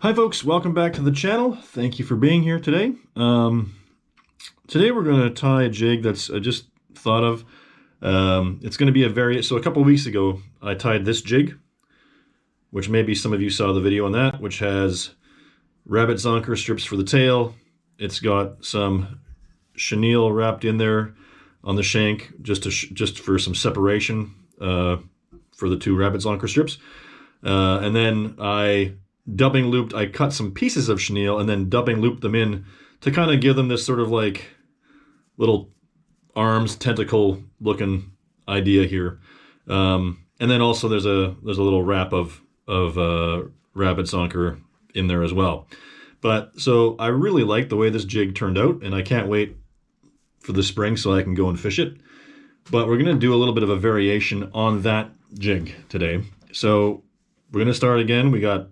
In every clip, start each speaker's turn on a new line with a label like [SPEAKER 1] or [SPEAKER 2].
[SPEAKER 1] Hi folks, welcome back to the channel. Thank you for being here today. Today we're going to tie a jig that's I just thought of. It's going to be so a couple weeks ago I tied this jig, which maybe some of you saw the video on that, which has rabbit zonker strips for the tail. It's got some chenille wrapped in there on the shank just for some separation for the two rabbit zonker strips. And then I cut some pieces of chenille and then dubbing looped them in to kind of give them this sort of like little arms tentacle looking idea here. And then also there's a little wrap of rabbit zonker in there as well. But so I really like the way this jig turned out, and I can't wait for the spring so I can go and fish it. But we're going to do a little bit of a variation on that jig today. So we're going to start again. We got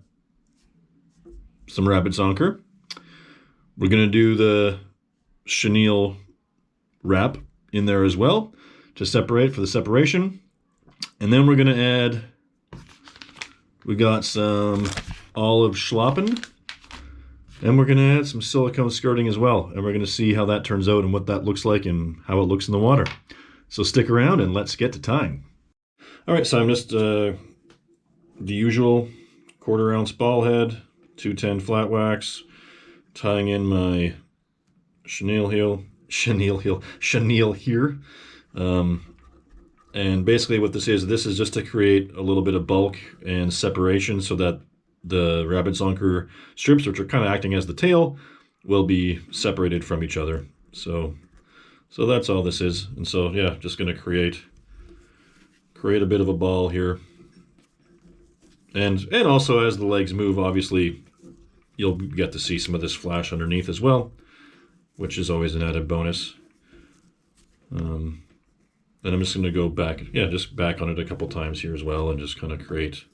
[SPEAKER 1] some rabbit zonker. We're going to do the chenille wrap in there as well to separate for the separation. And then we're going to add, we got some olive Schlappen, and we're going to add some silicone skirting as well. And we're going to see how that turns out and what that looks like and how it looks in the water. So stick around and let's get to tying. All right, so I'm just the usual 1/4 ounce ball head, 210 flat wax, tying in my chenille here. And basically what this is just to create a little bit of bulk and separation so that the rabbit zonker strips, which are kind of acting as the tail, will be separated from each other. So that's all this is. And so yeah, just going to create a bit of a ball here. And also as the legs move, obviously you'll get to see some of this flash underneath as well, which is always an added bonus. And I'm just going to go back, just back on it a couple times here as well, and just kind of create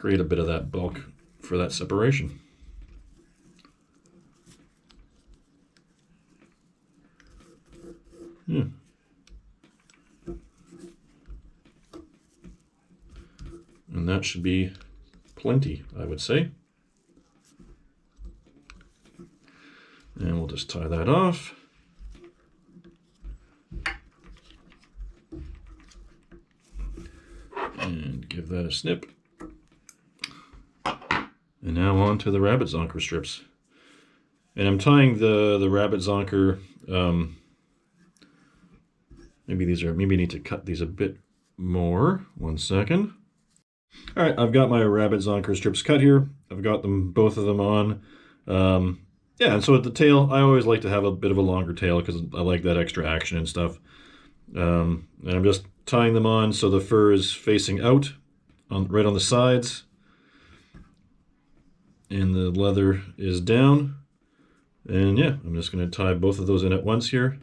[SPEAKER 1] a bit of that bulk for that separation. Yeah. And that should be plenty, I would say. And we'll just tie that off. And give that a snip. And now on to the rabbit zonker strips. And I'm tying the rabbit zonker, maybe I need to cut these a bit more. 1 second. All right, I've got my rabbit zonker strips cut here. I've got both of them on. Yeah, and so at the tail, I always like to have a bit of a longer tail because I like that extra action and stuff. And I'm just tying them on so the fur is facing out, right on the sides, and the leather is down. And yeah, I'm just going to tie both of those in at once here.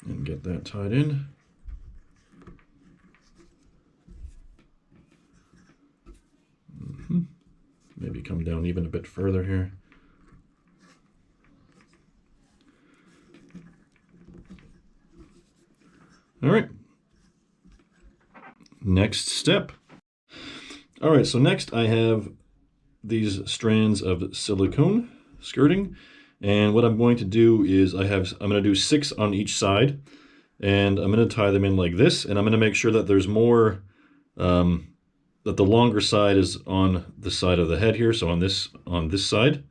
[SPEAKER 1] And get that tied in. Maybe come down even a bit further here. All right. Next step. All right, so next I have these strands of silicone skirting. And what I'm going to do is I'm going to do 6 on each side, and I'm going to tie them in like this, and I'm going to make sure that there's more, that the longer side is on the side of the head here, so on this side.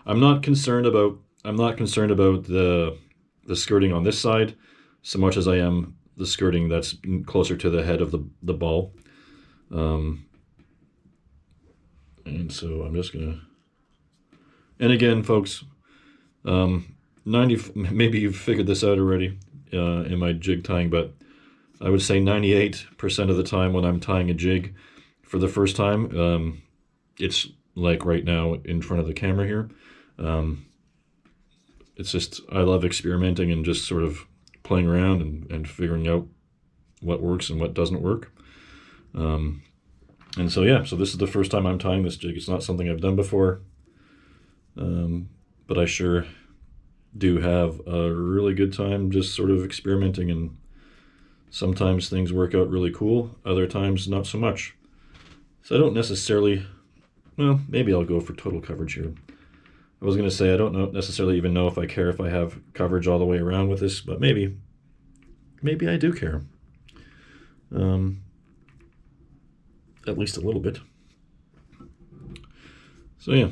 [SPEAKER 1] I'm not concerned about the skirting on this side so much as I am the skirting that's closer to the head of the ball. And so I'm just gonna, and again, folks, maybe you've figured this out already in my jig tying, but I would say 98% of the time when I'm tying a jig for the first time, it's like right now in front of the camera here. It's just, I love experimenting and just sort of playing around and figuring out what works and what doesn't work. And so yeah, so this is the first time I'm tying this jig. It's not something I've done before, but I sure do have a really good time just sort of experimenting, and sometimes things work out really cool, other times not so much. So I don't necessarily, well, maybe I'll go for total coverage here. I was going to say I don't necessarily even know if I care if I have coverage all the way around with this, but maybe I do care. At least a little bit. So yeah,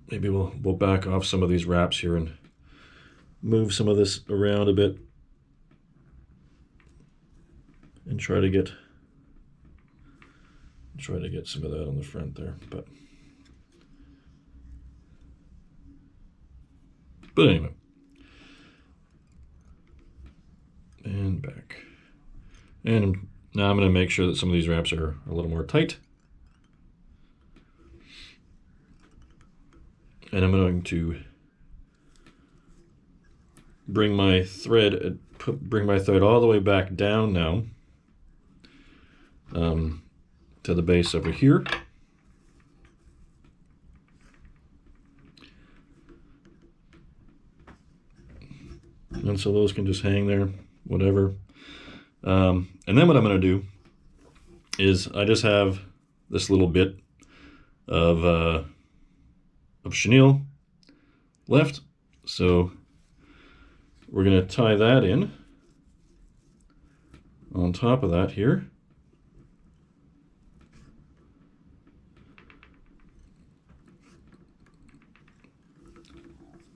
[SPEAKER 1] maybe we'll back off some of these wraps here and move some of this around a bit and try to get some of that on the front there. But anyway, and back. And now I'm going to make sure that some of these wraps are a little more tight. And I'm going to bring my thread all the way back down now to the base over here. And so those can just hang there, whatever. And then what I'm going to do is I just have this little bit of chenille left. So we're going to tie that in on top of that here.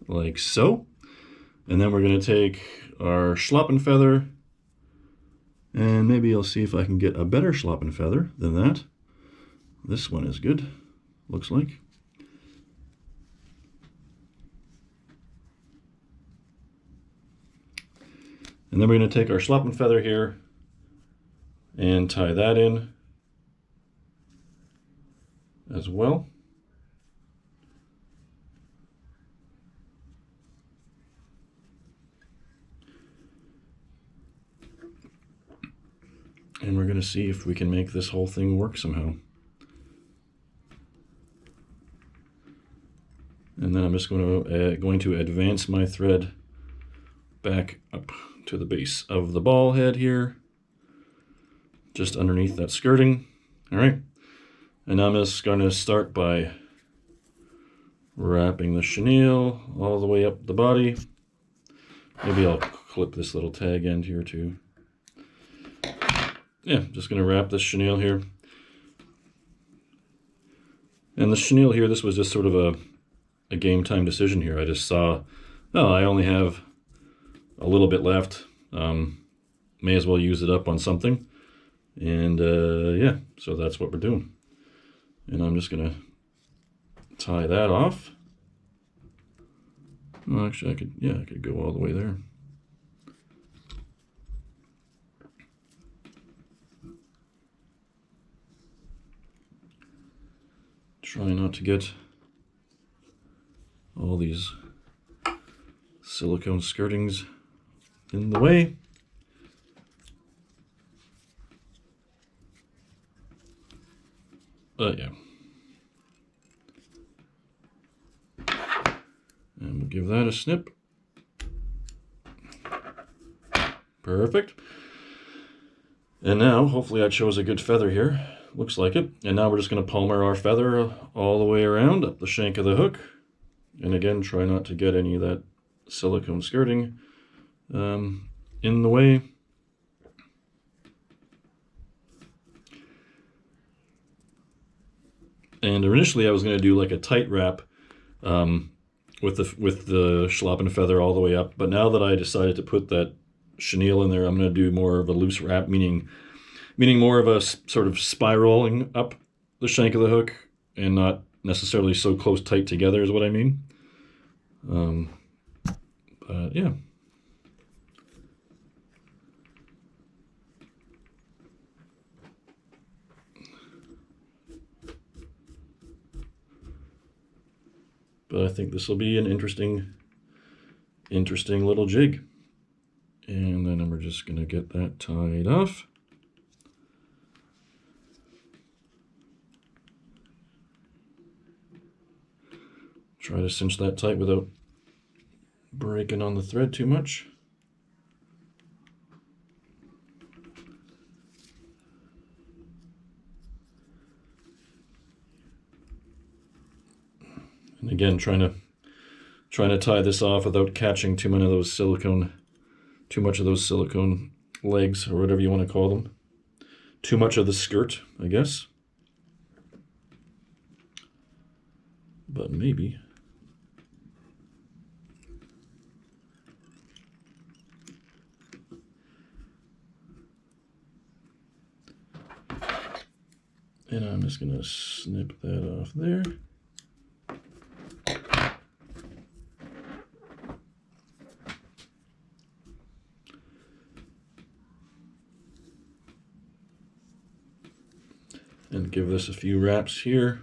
[SPEAKER 1] Like so. And then we're going to take our Schlappen feather, and maybe I'll see if I can get a better Schlappen feather than that. This one is good, looks like. And then we're going to take our Schlappen feather here and tie that in as well. And we're going to see if we can make this whole thing work somehow. And then I'm just going to advance my thread back up to the base of the ball head here, just underneath that skirting. All right. And I'm just going to start by wrapping the chenille all the way up the body. Maybe I'll clip this little tag end here too. Yeah, just going to wrap this chenille here. And the chenille here, this was just sort of a game time decision here. I just saw, oh, I only have a little bit left. May as well use it up on something. And yeah, so that's what we're doing. And I'm just going to tie that off. Well, actually, I could go all the way there. Try not to get all these silicone skirtings in the way. But yeah. And we'll give that a snip. Perfect. And now, hopefully I chose a good feather here. Looks like it. And now we're just going to palmer our feather all the way around up the shank of the hook. And again, try not to get any of that silicone skirting in the way. And initially I was going to do like a tight wrap with the Schlappen feather all the way up. But now that I decided to put that chenille in there, I'm going to do more of a loose wrap, meaning more of a sort of spiraling up the shank of the hook and not necessarily so close tight together is what I mean. But yeah. But I think this will be an interesting little jig. And then we're just going to get that tied off. Try to cinch that tight without breaking on the thread too much. And again, trying to tie this off without catching too much of those silicone legs, or whatever you want to call them. Too much of the skirt, I guess. But maybe. And I'm just going to snip that off there. And give this a few wraps here.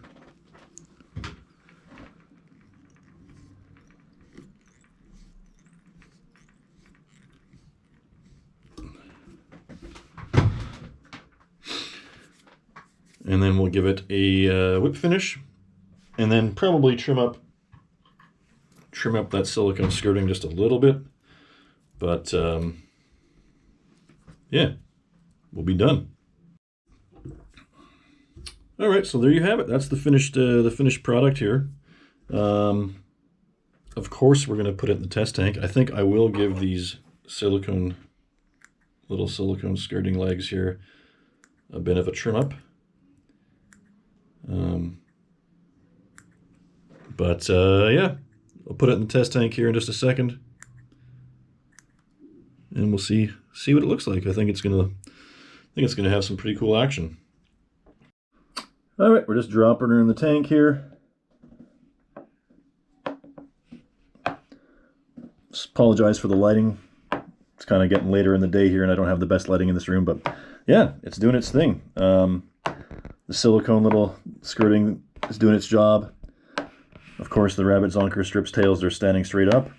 [SPEAKER 1] And then we'll give it a whip finish, and then probably trim up that silicone skirting just a little bit. But yeah, we'll be done. All right, so there you have it. That's the finished product here. Of course, we're going to put it in the test tank. I think I will give these little silicone skirting legs here a bit of a trim up. Yeah, I'll put it in the test tank here in just a second, and we'll see what it looks like. I think it's gonna have some pretty cool action. All right, we're just dropping her in the tank here. Just apologize for the lighting. It's kind of getting later in the day here, and I don't have the best lighting in this room, but yeah, it's doing its thing. The silicone little skirting is doing its job. Of course, the rabbit Zonker strips tails, they're standing straight up,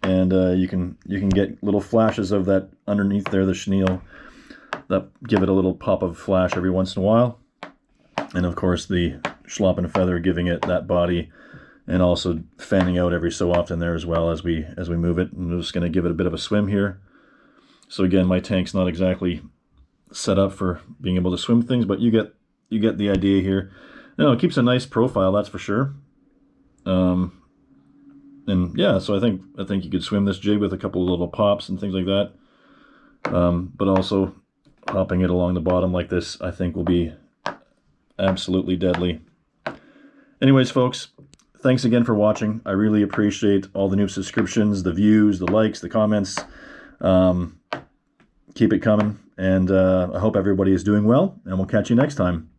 [SPEAKER 1] and you can get little flashes of that underneath there, the chenille, that give it a little pop of flash every once in a while. And of course, the Schlappen feather giving it that body, and also fanning out every so often there as well as we move it. And I'm just going to give it a bit of a swim here. So again, my tank's not exactly set up for being able to swim things, but you get the idea here. Now, it keeps a nice profile, that's for sure. And yeah, so I think you could swim this jig with a couple of little pops and things like that. But also hopping it along the bottom like this, I think will be absolutely deadly. Anyways, folks, thanks again for watching. I really appreciate all the new subscriptions, the views, the likes, the comments. Keep it coming, and I hope everybody is doing well, and we'll catch you next time.